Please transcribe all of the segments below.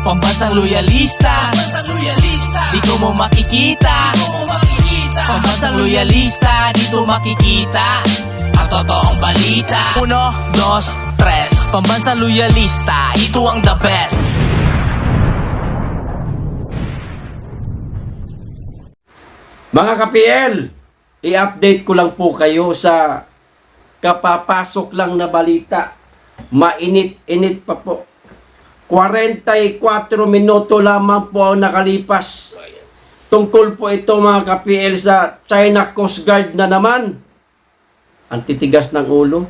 Pambansang loyalista, dito mo makikita. Pambansang loyalista, dito makikita ang totoong balita. 1, 2, 3, Pambansang loyalista, ito ang the best. Mga ka-PL, i-update ko lang po kayo sa kapapasok lang na balita. Mainit-init pa po. 44 minuto lamang po ang nakalipas. Tungkol po ito mga ka-PL sa China Coast Guard na naman. Ang titigas ng ulo.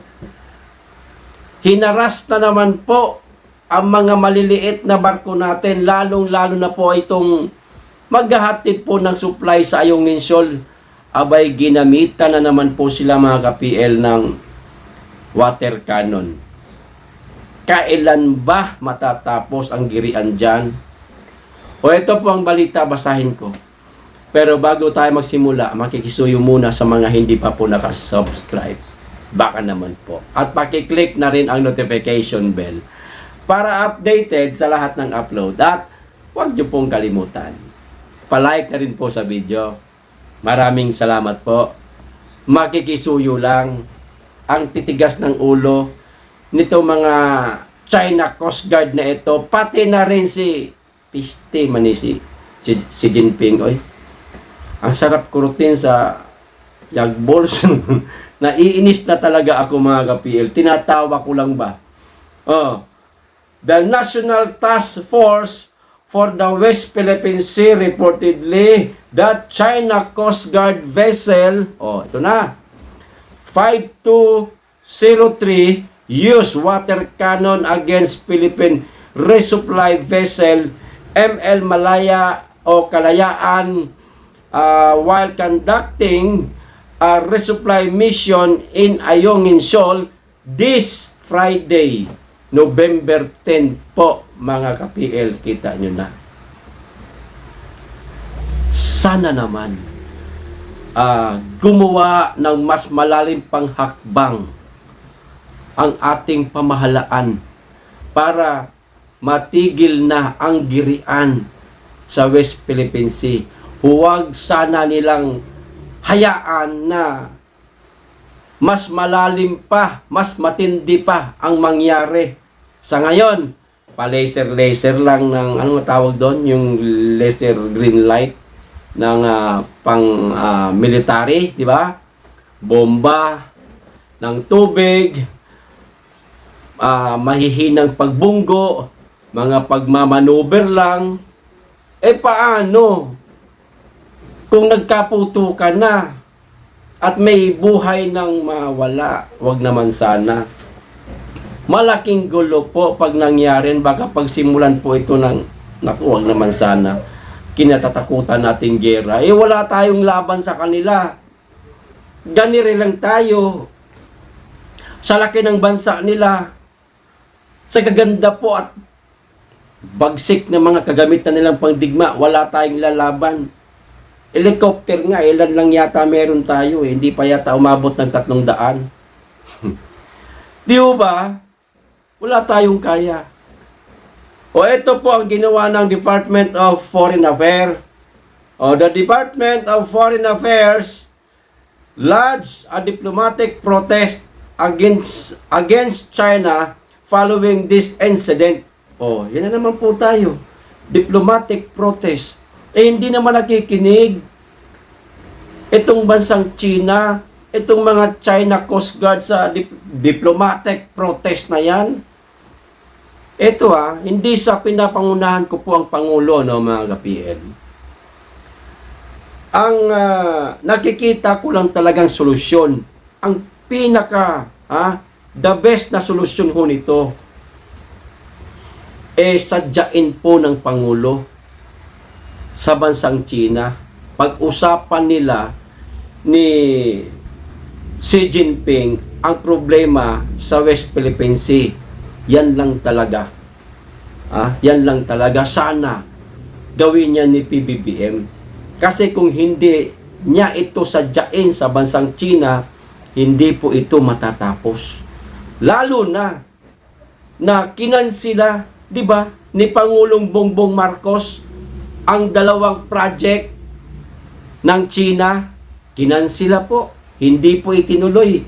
Hinaras na naman po ang mga maliliit na barko natin, lalong-lalo na po itong maghahatid po ng supply sa Ayungin Shoal. Abay, ginamitan na naman po sila mga ka-PL ng water cannon. Kailan ba matatapos ang girian dyan? O ito po ang balita, basahin ko. Pero bago tayo magsimula, makikisuyo muna sa mga hindi pa po nakasubscribe. Baka naman po. At pakiclick na rin ang notification bell para updated sa lahat ng upload. At huwag niyo pong kalimutan, palike na rin po sa video. Maraming salamat po. Makikisuyo lang. Ang titigas ng ulo nito mga China Coast Guard na ito, pati na rin si Piste man si Jinping. Oy, ang sarap kurutin sa jagballs. Naiinis na talaga ako mga ka-PL. Tinatawa ko lang ba? The National Task Force for the West Philippine Sea reportedly that China Coast Guard vessel, ito na, 5203 use water cannon against Philippine resupply vessel ML Malaya o Kalayaan while conducting a resupply mission in Ayungin Shoal this Friday, November 10 po mga ka-PL. Kita nyo na. Sana naman gumawa ng mas malalim pang hakbang ang ating pamahalaan para matigil na ang girian sa West Philippine Sea. Huwag sana nilang hayaan na mas malalim pa, mas matindi pa ang mangyari. Sa ngayon, pa-laser lang ng, ano tawag doon? Yung laser green light ng military, di ba? Bomba ng tubig, mahihinang pagbunggo, mga pagmamanuver lang. Paano kung nagkaputukan na at may buhay nang mawala? Wag naman sana. Malaking gulo po pag nangyari. Baka pagsimulan po ito ng, wag naman sana, kinatatakutan nating gera. Wala tayong laban sa kanila. Ganire lang tayo. Sa laki ng bansa nila, sa gaganda po at bagsik ng mga kagamitan nilang pangdigma, wala tayong lalaban. Helicopter nga, ilan lang yata meron tayo. Hindi pa yata umabot ng 300. Di ba? Wala tayong kaya. Ito po ang ginawa ng Department of Foreign Affairs. The Department of Foreign Affairs lodged a diplomatic protest against China following this incident. Yan na naman po tayo. Diplomatic protest. Hindi naman nakikinig itong bansang China, itong mga China Coast Guard sa diplomatic protest na yan. Ito hindi sa pinapangunahan ko po ang Pangulo, no, mga ka-PL. Ang nakikita ko lang talagang solusyon, ang pinaka, the best na solusyon ho nito, sadyain po ng Pangulo sa bansang China. Pag-usapan nila ni Xi Jinping ang problema sa West Philippine Sea. Yan lang talaga. Yan lang talaga. Sana gawin niya ni PBBM. Kasi kung hindi niya ito sadyain sa bansang China, hindi po ito matatapos. Lalo na kinansila di ba, ni Pangulong Bongbong Marcos, ang dalawang project ng China, kinansila po. Hindi po itinuloy.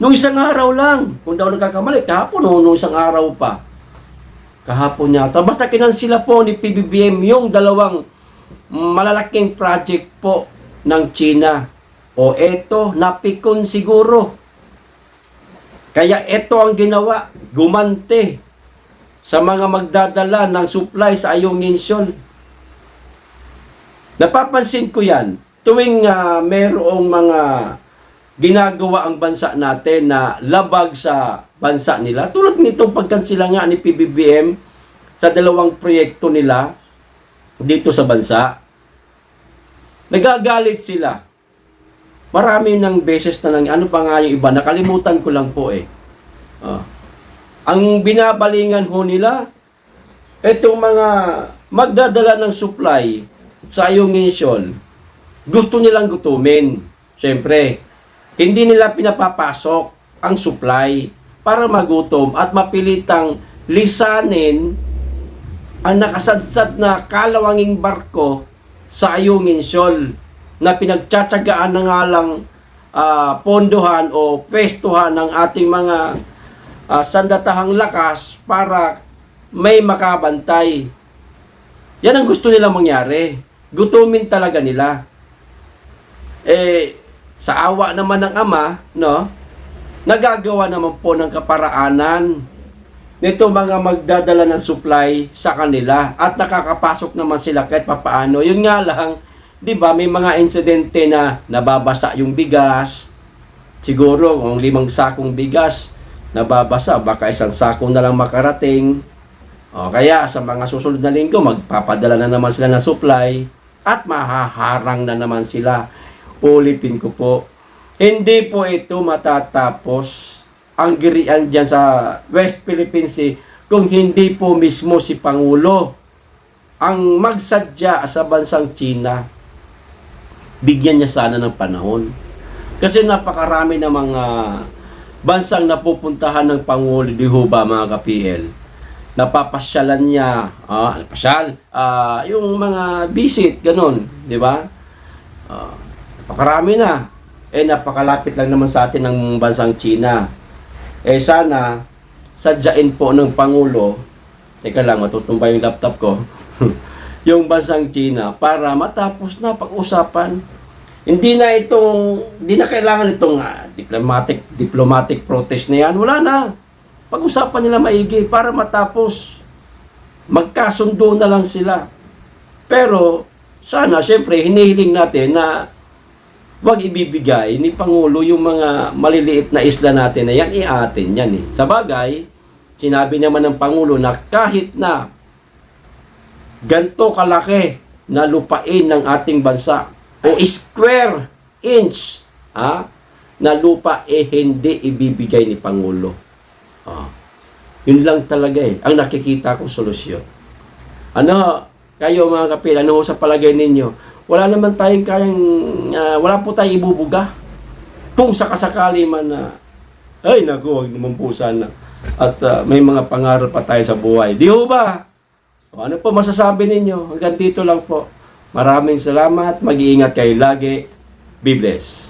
Nung isang araw lang, kung daw nagkakamali, kahapon o nung isang araw pa. Kahapon yata. Basta kinansila po ni PBBM yung dalawang malalaking project po ng China. O eto, napikon siguro. Kaya ito ang ginawa, gumante sa mga magdadala ng supply sa Ayungin Shoal. Napapansin ko yan, tuwing merong mga ginagawa ang bansa natin na labag sa bansa nila, tulad nitong pagkansila nga ni PBBM sa dalawang proyekto nila dito sa bansa, nagagalit sila. Marami ng beses na ano pa nga yung iba, nakalimutan ko lang po eh. Ang binabalingan ho nila, itong mga magdadala ng supply sa Ayungin Shoal, gusto nilang gutumin. Siyempre, hindi nila pinapapasok ang supply para magutom at mapilitang lisanin ang nakasadsad na kalawanging barko sa Ayungin Shoal na pinagtsatsagaan na nga lang pondohan o pwestuhan ng ating mga sandatahang lakas para may makabantay. Yan ang gusto nila mangyari. Gutumin talaga nila. Sa awa naman ng Ama, no, nagagawa naman po ng kaparaanan nito mga magdadala ng supply sa kanila at nakakapasok naman sila kahit papaano. Yun nga lang, di ba, may mga insidente na nababasa yung bigas. Siguro kung 5 sakong bigas nababasa, baka 1 sako na lang makarating. O kaya sa mga susunod na linggo magpapadala na naman sila ng supply at mahaharang na naman sila. Ulitin ko po, hindi po ito matatapos ang girian dyan sa West Philippine Sea kung hindi po mismo si Pangulo ang magsadya sa bansang China. Bigyan niya sana ng panahon. Kasi napakarami ng mga bansang napupuntahan ng Pangulo, di ho ba mga ka-PL? Napapasyalan niya, yung mga visit, ganun, di ba? Napakarami na. Napakalapit lang naman sa atin ng bansang China. Sana, sadyain po ng Pangulo, teka lang, matutumba yung laptop ko, yung bansang China, para matapos na pag-usapan. Hindi na kailangan itong diplomatic protest na yan. Wala na. Pag-usapan nila maigi para matapos. Magkasundo na lang sila. Pero, sana, syempre, hinihiling natin na wag ibibigay ni Pangulo yung mga maliliit na isla natin na yan, i-atin yan eh. Sa bagay, sinabi naman ng Pangulo na kahit na ganto kalaki na lupain ng ating bansa o square inch na lupa hindi ibibigay ni Pangulo. Yun lang talaga ang nakikita kong solusyon. Kayo mga kapil, sa palagay ninyo? Wala naman tayong wala po tayong ibubuga. Kung sakasakali man na, ay naku, wag naman po sana. At may mga pangarap pa tayo sa buhay. Di ho ba? Ano po masasabi ninyo? Hanggang dito lang po. Maraming salamat. Mag-iingat kayo lagi. Be blessed.